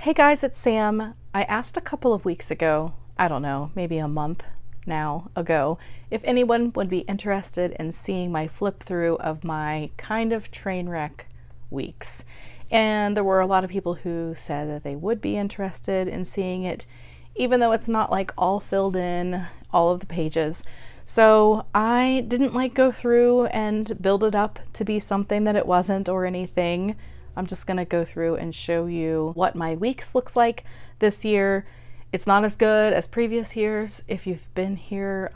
Hey guys, it's Sam. I asked a couple of weeks ago, I don't know, maybe a month now ago, if anyone would be interested in seeing my flip through of my kind of train wreck weeks. And there were a lot of people who said that they would be interested in seeing it, even though it's not like all filled in, all of the pages. So I didn't go through and build it up to be something that it wasn't or anything. I'm just going to go through and show you what my weeks looks like this year. It's not as good as previous years. If you've been here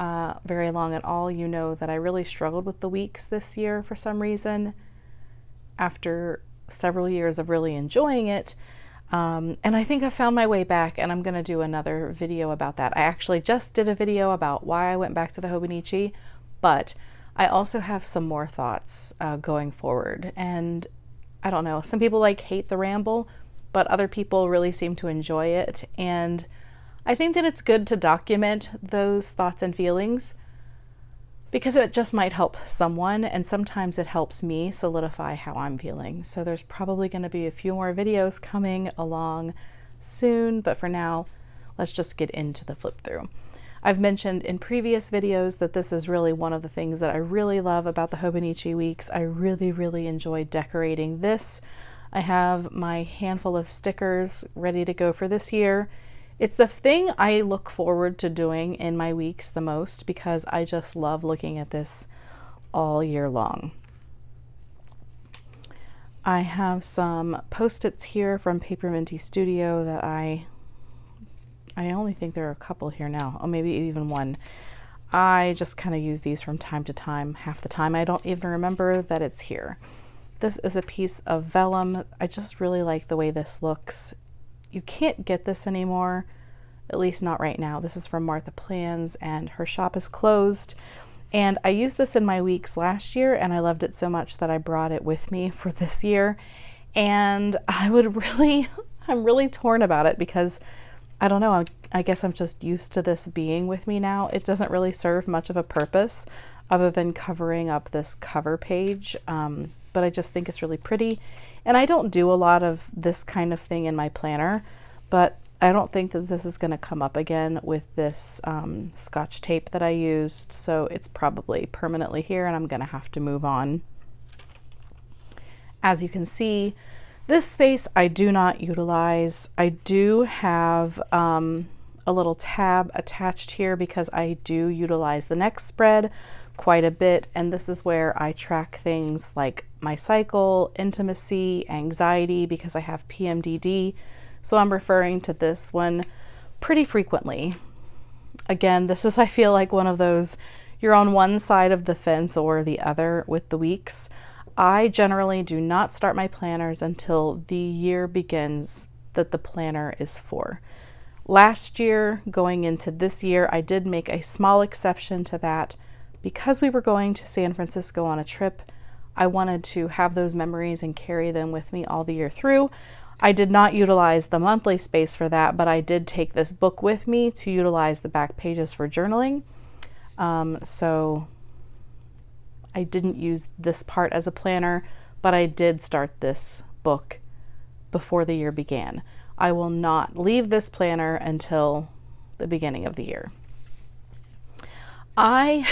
very long at all, you know that I really struggled with the weeks this year for some reason after several years of really enjoying it. And I think I found my way back, and I'm going to do another video about that. I actually just did a video about why I went back to the Hobonichi, but I also have some more thoughts going forward. And I don't know, some people hate the ramble, but other people really seem to enjoy it. And I think that it's good to document those thoughts and feelings because it just might help someone, and sometimes it helps me solidify how I'm feeling. So there's probably going to be a few more videos coming along soon, but for now, let's just get into the flip through. I've mentioned in previous videos that this is really one of the things that I really love about the Hobonichi weeks. I really enjoy decorating this. I have my handful of stickers ready to go for this year. It's the thing I look forward to doing in my weeks the most because I just love looking at this all year long. I have some Post-its here from Paper Minty Studio that I only think there are a couple here now, or maybe even one. I just kind of use these from time to time. Half the time I don't even remember that it's here. This is a piece of vellum. I just really like the way this looks. You can't get this anymore, at least not right now. This is from Martha Plans, and her shop is closed. And I used this in my weeks last year, and I loved it so much that I brought it with me for this year. And I'm really torn about it because I don't know, I guess I'm just used to this being with me now. It doesn't really serve much of a purpose other than covering up this cover page, but I just think it's really pretty. And I don't do a lot of this kind of thing in my planner, but I don't think that this is going to come up again with this Scotch tape that I used, so it's probably permanently here and I'm going to have to move on. As you can see, this space I do not utilize. I do have a little tab attached here because I do utilize the next spread quite a bit, and this is where I track things like my cycle, intimacy, anxiety, because I have PMDD, so I'm referring to this one pretty frequently. Again, this is, I feel like, one of those, you're on one side of the fence or the other with the weeks. I generally do not start my planners until the year begins that the planner is for. Last year, going into this year, I did make a small exception to that. Because we were going to San Francisco on a trip, I wanted to have those memories and carry them with me all the year through. I did not utilize the monthly space for that, but I did take this book with me to utilize the back pages for journaling. So I didn't use this part as a planner, but I did start this book before the year began. I will not leave this planner until the beginning of the year. I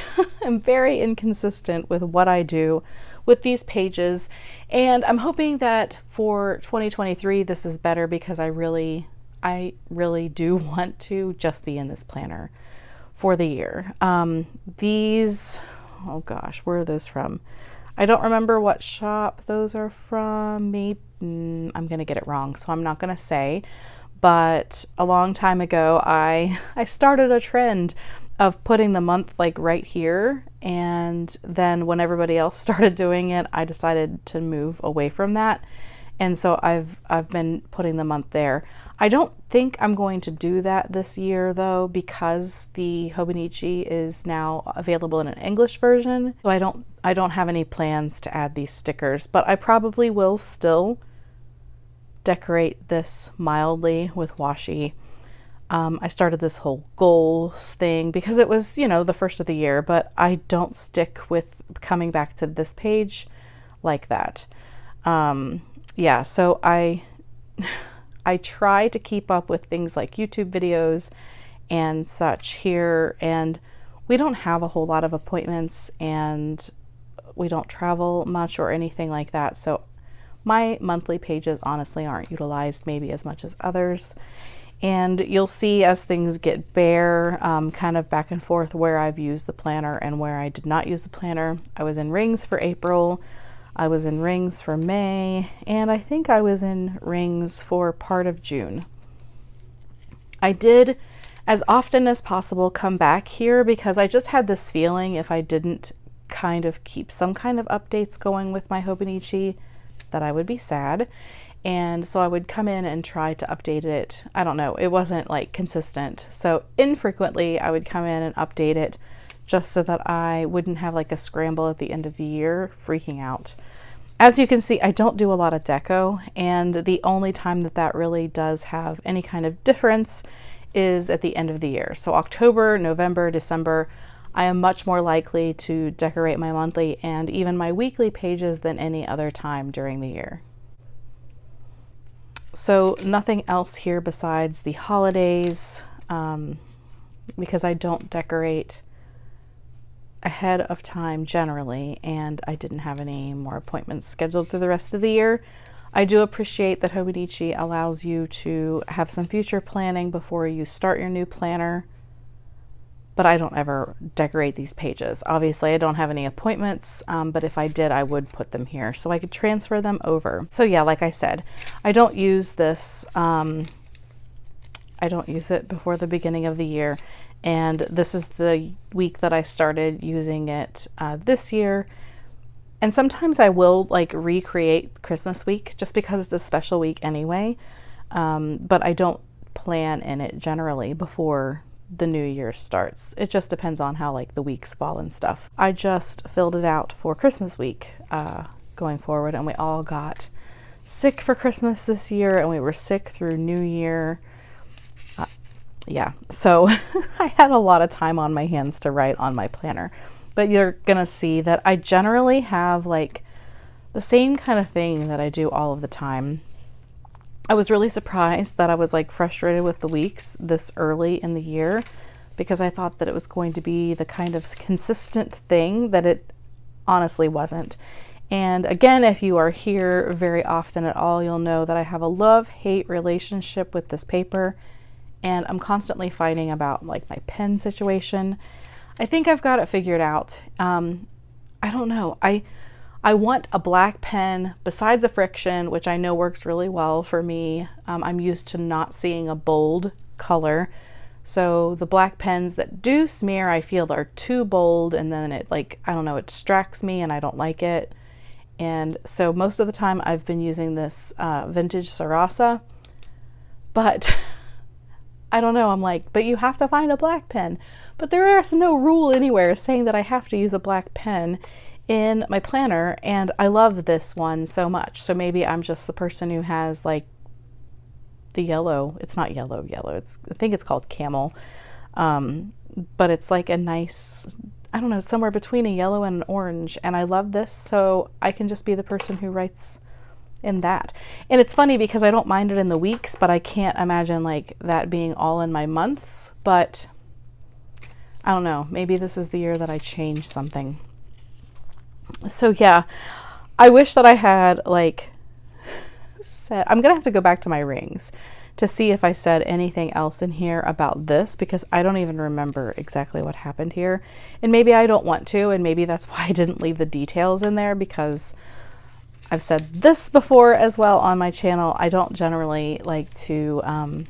am very inconsistent with what I do with these pages, and I'm hoping that for 2023 this is better because I really do want to just be in this planner for the year. These, oh gosh, where are those from? I don't remember what shop those are from. Maybe I'm gonna get it wrong, so I'm not gonna say, but a long time ago I started a trend of putting the month right here, and then when everybody else started doing it, I decided to move away from that, and so I've been putting the month there. I don't think I'm going to do that this year though, because the Hobonichi is now available in an English version, so I don't have any plans to add these stickers, but I probably will still decorate this mildly with washi. I started this whole goals thing because it was, the first of the year, but I don't stick with coming back to this page like that. Yeah, so I try to keep up with things like YouTube videos and such here, and we don't have a whole lot of appointments and we don't travel much or anything like that. So my monthly pages honestly aren't utilized maybe as much as others. And you'll see as things get bare, kind of back and forth where I've used the planner and where I did not use the planner. I was in rings for April, I was in rings for May, and I think I was in rings for part of June. I did, as often as possible, come back here because I just had this feeling if I didn't kind of keep some kind of updates going with my Hobonichi that I would be sad. And so I would come in and try to update it. I don't know, it wasn't like consistent. So infrequently I would come in and update it just so that I wouldn't have like a scramble at the end of the year freaking out. As you can see, I don't do a lot of deco, and the only time that that really does have any kind of difference is at the end of the year. So October, November, December, I am much more likely to decorate my monthly and even my weekly pages than any other time during the year. So nothing else here besides the holidays, because I don't decorate ahead of time generally, and I didn't have any more appointments scheduled through the rest of the year. I do appreciate that Hobonichi allows you to have some future planning before you start your new planner, but I don't ever decorate these pages. Obviously, I don't have any appointments, but if I did, I would put them here so I could transfer them over. So yeah, like I said, I don't use this, I don't use it before the beginning of the year. And this is the week that I started using it this year. And sometimes I will like recreate Christmas week just because it's a special week anyway. But I don't plan in it generally before the new year starts. It just depends on how like the weeks fall and stuff. I just filled it out for Christmas week going forward, and we all got sick for Christmas this year, and we were sick through New Year. Yeah, so I had a lot of time on my hands to write on my planner, but you're gonna see that I generally have like the same kind of thing that I do all of the time. I was really surprised that I was like frustrated with the weeks this early in the year, because I thought that it was going to be the kind of consistent thing that it honestly wasn't. And again, if you are here very often at all, you'll know that I have a love-hate relationship with this paper, and I'm constantly fighting about like my pen situation. I think I've got it figured out. I don't know. I want a black pen besides a friction, which I know works really well for me. I'm used to not seeing a bold color. So the black pens that do smear, I feel are too bold, and then it like, I don't know, it distracts me and I don't like it. And so most of the time I've been using this vintage Sarasa, but I don't know, I'm like, but you have to find a black pen. But there is no rule anywhere saying that I have to use a black pen in my planner, and I love this one so much. So maybe I'm just the person who has like the yellow, it's not yellow, it's, I think it's called camel, but it's like a nice, I don't know, somewhere between a yellow and an orange, and I love this, so I can just be the person who writes in that. And it's funny because I don't mind it in the weeks, but I can't imagine like that being all in my months. But I don't know, maybe this is the year that I change something. So yeah, I wish that I had like said, I'm gonna have to go back to my rings to see if I said anything else in here about this, because I don't even remember exactly what happened here. And maybe I don't want to, and maybe that's why I didn't leave the details in there, because I've said this before as well on my channel. I don't generally like to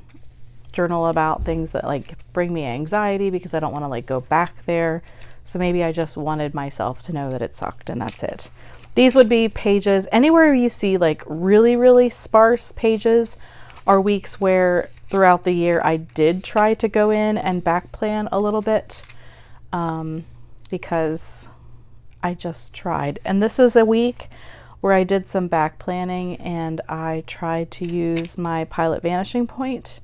journal about things that like bring me anxiety, because I don't want to like go back there. So maybe I just wanted myself to know that it sucked, and that's it. These would be pages, anywhere you see like really, really sparse pages are weeks where throughout the year I did try to go in and back plan a little bit, because I just tried. And this is a week where I did some back planning, and I tried to use my Pilot Vanishing Point.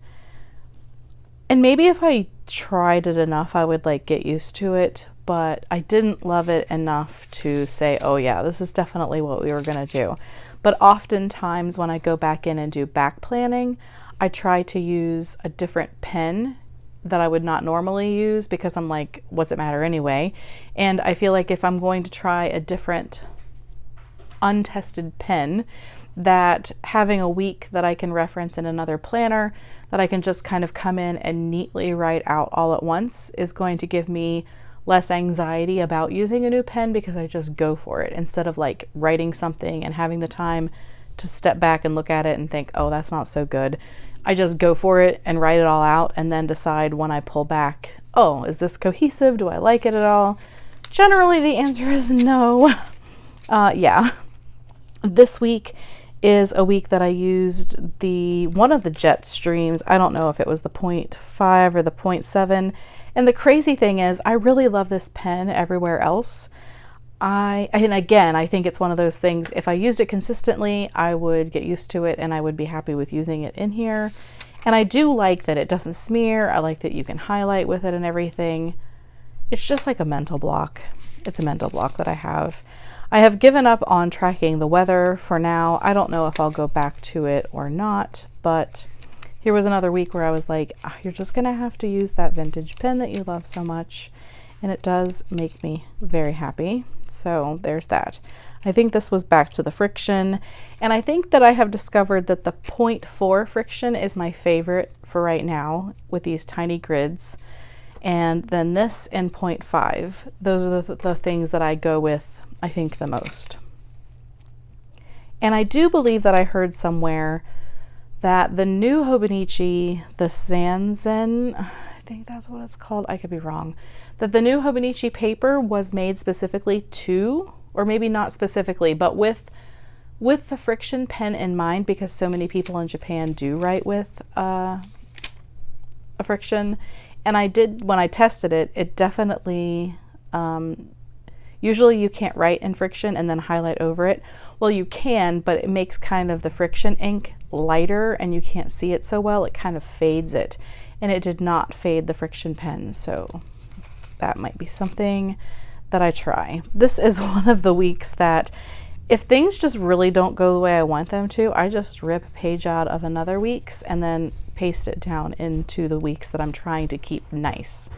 And maybe if I tried it enough, I would like get used to it, but I didn't love it enough to say, oh yeah, this is definitely what we were gonna do. But oftentimes when I go back in and do back planning, I try to use a different pen that I would not normally use because I'm like, what's it matter anyway? And I feel like if I'm going to try a different untested pen, that having a week that I can reference in another planner that I can just kind of come in and neatly write out all at once is going to give me less anxiety about using a new pen, because I just go for it instead of like writing something and having the time to step back and look at it and think, oh, that's not so good. I just go for it and write it all out and then decide when I pull back, oh, is this cohesive? Do I like it at all? Generally, the answer is no. Yeah. This week is a week that I used one of the jet streams. I don't know if it was the 0.5 or the 0.7. And the crazy thing is, I really love this pen everywhere else. And again, I think it's one of those things, if I used it consistently, I would get used to it and I would be happy with using it in here. And I do like that it doesn't smear. I like that you can highlight with it and everything. It's just like a mental block. It's a mental block that I have. I have given up on tracking the weather for now. I don't know if I'll go back to it or not, but here was another week where I was like, oh, you're just gonna have to use that vintage pen that you love so much. And it does make me very happy. So there's that. I think this was back to the friction. And I think that I have discovered that the 0.4 friction is my favorite for right now with these tiny grids. And then this and 0.5, those are the things that I go with, I think, the most. And I do believe that I heard somewhere that the new Hobonichi, the Sanzen, I think that's what it's called, I could be wrong, that the new Hobonichi paper was made specifically to, or maybe not specifically, but with the friction pen in mind, because so many people in Japan do write with a friction. And I did, when I tested it, it definitely, usually you can't write in friction and then highlight over it. Well, you can, but it makes kind of the friction ink lighter and you can't see it so well. It kind of fades it, and it did not fade the friction pen. So that might be something that I try. This is one of the weeks that if things just really don't go the way I want them to, I just rip a page out of another week's and then paste it down into the weeks that I'm trying to keep nice.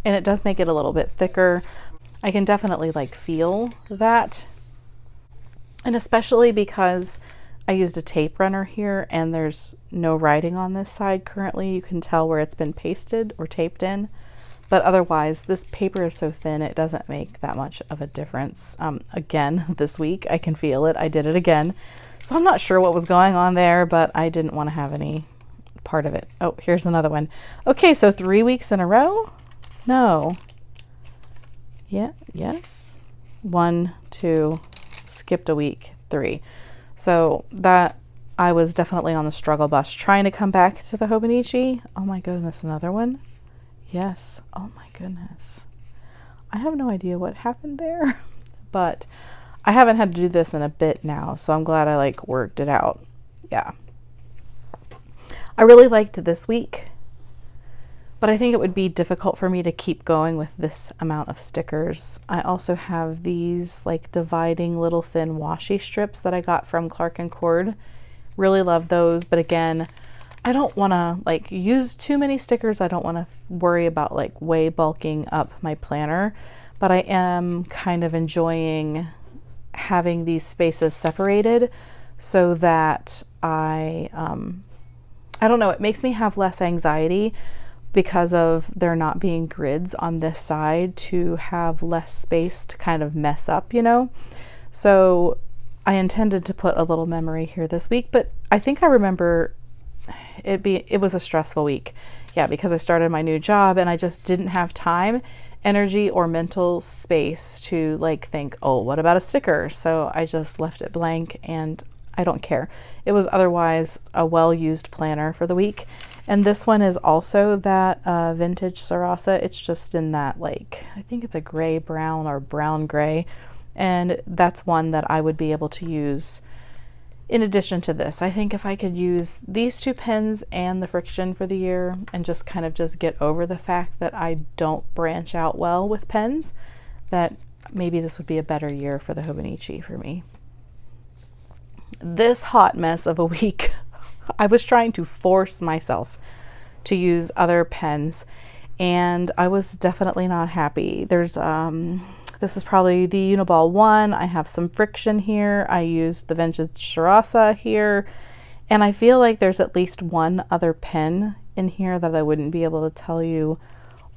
And it does make it a little bit thicker. I can definitely like feel that. And especially because I used a tape runner here and there's no writing on this side currently. You can tell where it's been pasted or taped in. But otherwise, this paper is so thin, it doesn't make that much of a difference. Again, this week, I can feel it. I did it again. So I'm not sure what was going on there, but I didn't want to have any part of it. Oh, here's another one. Okay, so 3 weeks in a row? No. Yeah, yes. 1, 2, skipped a week, 3. So that, I was definitely on the struggle bus trying to come back to the Hobonichi. Oh my goodness, another one? Yes. Oh my goodness. I have no idea what happened there, but I haven't had to do this in a bit now, so I'm glad I like worked it out. Yeah. I really liked this week, but I think it would be difficult for me to keep going with this amount of stickers. I also have these like dividing little thin washi strips that I got from Clark & Cord. Really love those, but again, I don't want to like use too many stickers. I don't want to worry about like way bulking up my planner, but I am kind of enjoying having these spaces separated so that I don't know, it makes me have less anxiety because of there not being grids on this side to have less space to kind of mess up, you know? So I intended to put a little memory here this week, but I think I remember it was a stressful week. Yeah, because I started my new job and I just didn't have time, energy, or mental space to like think, oh, what about a sticker? So I just left it blank and I don't care. It was otherwise a well-used planner for the week. And this one is also that vintage Sarasa. It's just in that like, I think it's a gray brown or brown gray. And that's one that I would be able to use in addition to this. I think if I could use these two pens and the friction for the year and just kind of just get over the fact that I don't branch out well with pens, that maybe this would be a better year for the Hobonichi for me. This hot mess of a week I was trying to force myself to use other pens, and I was definitely not happy. There's this is probably the Uniball 1. I have some friction here. I used the Vintage Sharasa here, and I feel like there's at least one other pen in here that I wouldn't be able to tell you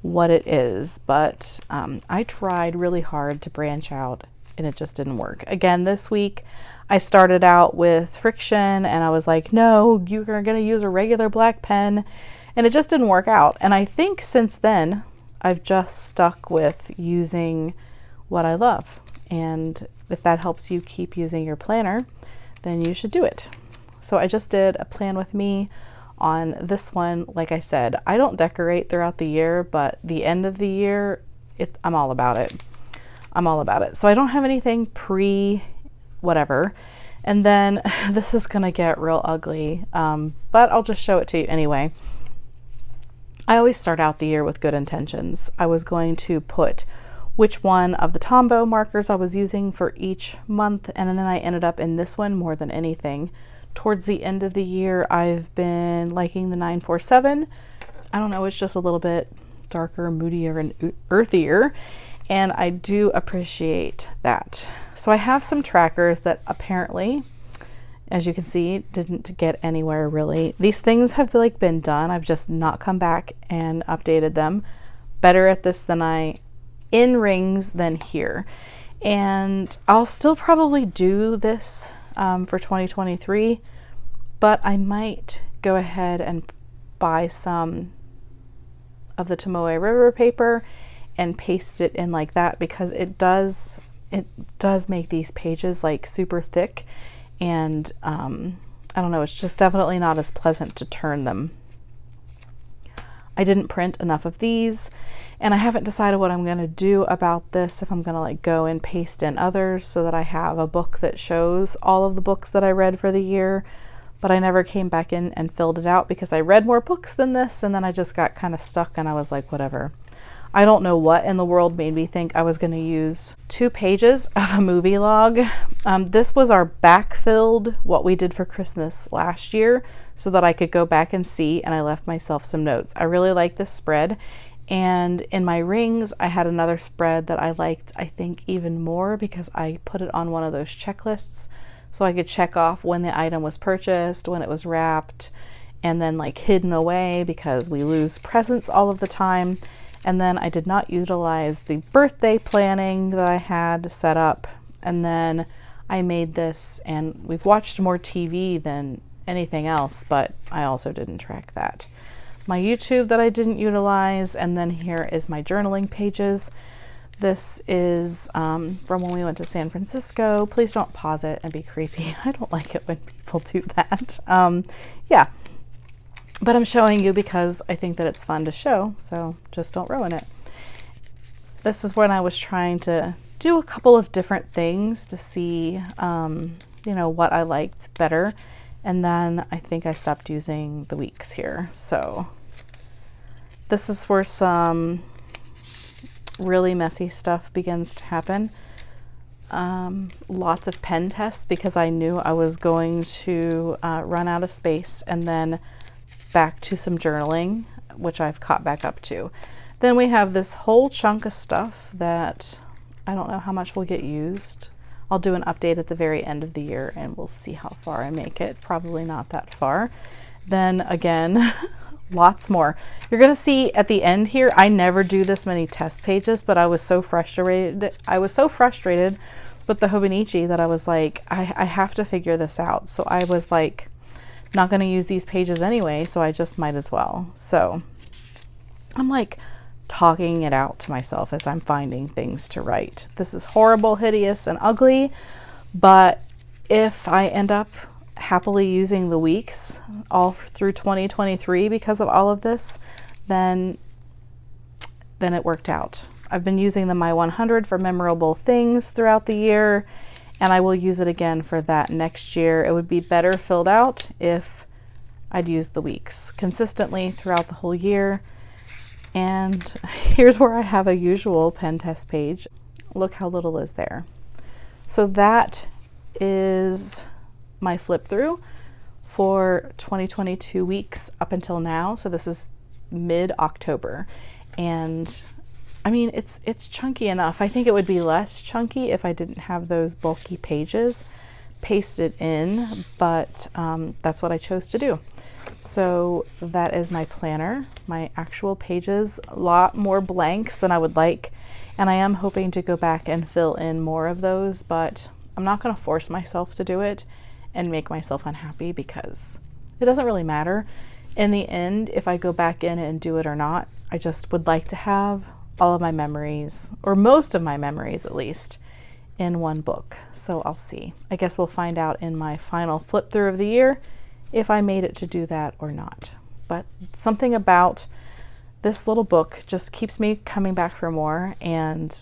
what it is, but I tried really hard to branch out and it just didn't work. Again, this week I started out with friction and I was like, no, you're going to use a regular black pen, and it just didn't work out. And I think since then I've just stuck with using what I love, and if that helps you keep using your planner, then you should do it. So I just did a plan with me on this one. Like I said, I don't decorate throughout the year, but the end of the year, I'm all about it. I'm all about it. So I don't have anything pre whatever. And then this is gonna get real ugly, but I'll just show it to you anyway. I always start out the year with good intentions. I was going to put which one of the Tombow markers I was using for each month, and then I ended up in this one more than anything. Towards the end of the year, I've been liking the 947. I don't know, it's just a little bit darker, moodier, and earthier, and I do appreciate that. So I have some trackers that apparently, as you can see, didn't get anywhere really. These things have like been done. I've just not come back and updated them. Better at this than I in rings than here. And I'll still probably do this for 2023, but I might go ahead and buy some of the Tomoe River paper and paste it in like that, because it does make these pages like super thick, and I don't know, it's just definitely not as pleasant to turn them. I didn't print enough of these, and I haven't decided what I'm going to do about this, if I'm going to like go and paste in others so that I have a book that shows all of the books that I read for the year. But I never came back in and filled it out because I read more books than this, and then I just got kind of stuck and I was like, whatever. I don't know what in the world made me think I was going to use 2 pages of a movie log. This was our backfilled what we did for Christmas last year so that I could go back and see, and I left myself some notes. I really like this spread, and in my rings I had another spread that I liked, I think, even more because I put it on one of those checklists so I could check off when the item was purchased, when it was wrapped, and then like hidden away because we lose presents all of the time. And then I did not utilize the birthday planning that I had set up. And then I made this, and we've watched more TV than anything else, but I also didn't track that. My YouTube that I didn't utilize, and then here is my journaling pages. This is from when we went to San Francisco. Please don't pause it and be creepy. I don't like it when people do that. Yeah. But I'm showing you because I think that it's fun to show, so just don't ruin it. This is when I was trying to do a couple of different things to see, you know, what I liked better. And then I think I stopped using the weeks here. So this is where some really messy stuff begins to happen. Lots of pen tests because I knew I was going to run out of space, and then back to some journaling, which I've caught back up to. Then we have this whole chunk of stuff that I don't know how much will get used. I'll do an update at the very end of the year and we'll see how far I make it. Probably not that far. Then again, lots more. You're gonna see at the end here, I never do this many test pages, but I was so frustrated. I was so frustrated with the Hobonichi that I was like, I have to figure this out. So I was like, not going to use these pages anyway, so I just might as well. So I'm like talking it out to myself as I'm finding things to write. This is horrible, hideous, and ugly, but if I end up happily using the weeks all through 2023 because of all of this, then it worked out. I've been using the My 100 for memorable things throughout the year, and I will use it again for that next year. It would be better filled out if I'd used the weeks consistently throughout the whole year. And here's where I have a usual pen test page. Look how little is there. So that is my flip through for 2022 weeks up until now. So this is mid-October, and I mean, it's chunky enough. I think it would be less chunky if I didn't have those bulky pages pasted in, but that's what I chose to do. So that is my planner, my actual pages, a lot more blanks than I would like, and I am hoping to go back and fill in more of those, but I'm not going to force myself to do it and make myself unhappy, because it doesn't really matter. In the end, if I go back in and do it or not, I just would like to have all of my memories, or most of my memories at least, in one book. So I'll see. I guess we'll find out in my final flip through of the year if I made it to do that or not. But something about this little book just keeps me coming back for more, and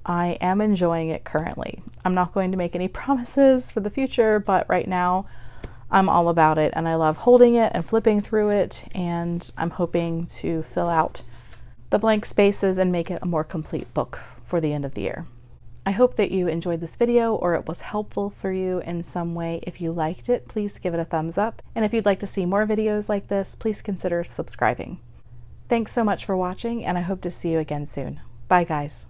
I am enjoying it currently. I'm not going to make any promises for the future, but right now I'm all about it, and I love holding it and flipping through it, and I'm hoping to fill out the blank spaces and make it a more complete book for the end of the year. I hope that you enjoyed this video, or it was helpful for you in some way. If you liked it, please give it a thumbs up. And if you'd like to see more videos like this, please consider subscribing. Thanks so much for watching, and I hope to see you again soon. Bye, guys.